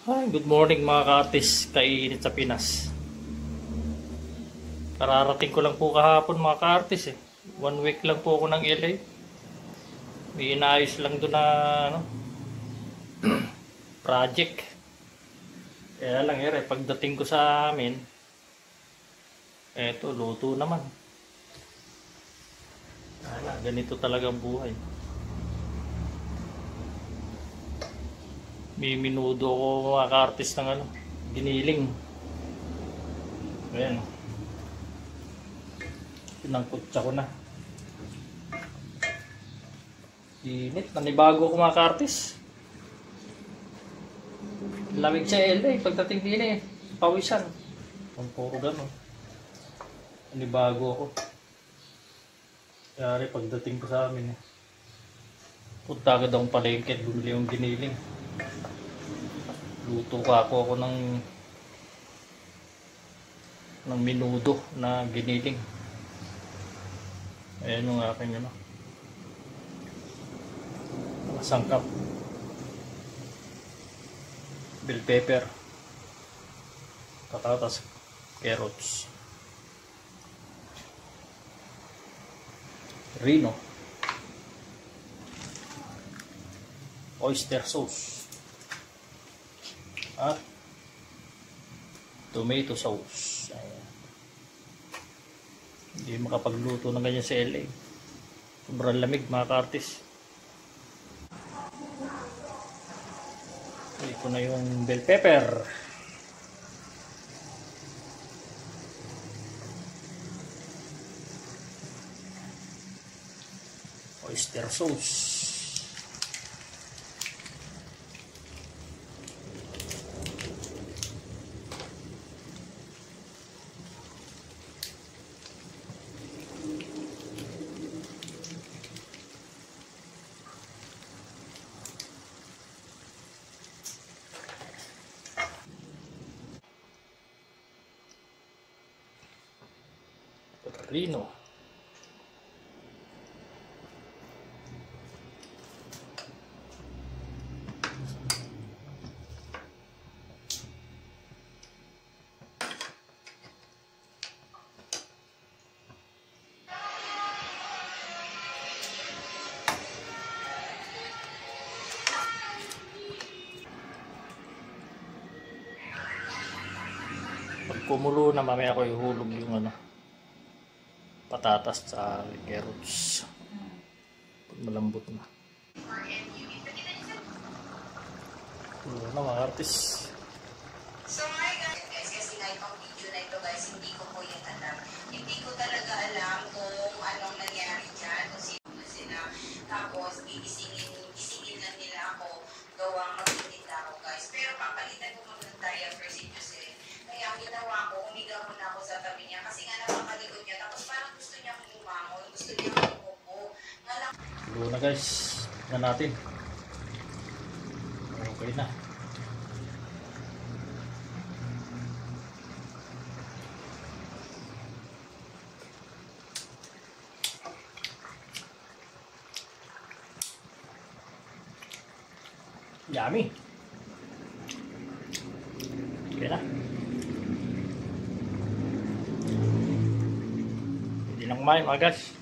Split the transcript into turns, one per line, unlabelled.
Hi, good morning mga ka-artist, kainit sa Pinas. Kararating ko lang po kahapon mga ka-artist eh. 1 week lang po ako ng LA. May inaayos lang doon na project. Kaya lang pagdating ko sa amin, eto luto naman. Ganito talaga ang buhay. May minudo ko mga ka-artist ng giniling. Ayan. Pinangkutsa ko na. Init. Nanibago ko mga ka-artist. Lamig sa LA. Pagdating din pawisan. Ang puro gano'n. Nanibago ako. Kaya pagdating ko sa amin punta agad akong palengke. Bumili yung giniling. Luto ako ng minudo na giniling. Ayan yung aking sangkap. Bell pepper, patatas, carrots, rino, oyster sauce at tomato sauce. Ayan. Hindi makapagluto ng ganyan sa LA. Sobrang lamig mga ka-artist. Ito na yung bell pepper. Oyster sauce. Rino. Pag kumulo na mamaya ko ihulog yung patatas sa carrots. Pag malambot na. Ito na mga artist.
So hi guys, kasi nga itong video na ito guys, hindi ko po yung alam. Hindi ko talaga alam kung anong nangyari dyan, kung sino sila. Tapos, gisingin lang nila ako gawang magtitinda ako guys. Pero papalitan ko muna ng diaper si Jose. Kaya ang ginawa ko, umiga muna ako sa tabi niya kasi nga napakalikod niya. Tapos parang gusto niya akong lumangon, gusto niya akong umupo.
Luto na guys, na natin. Okay na. Yummy. Okay na. Hindi lang kumain mga guys.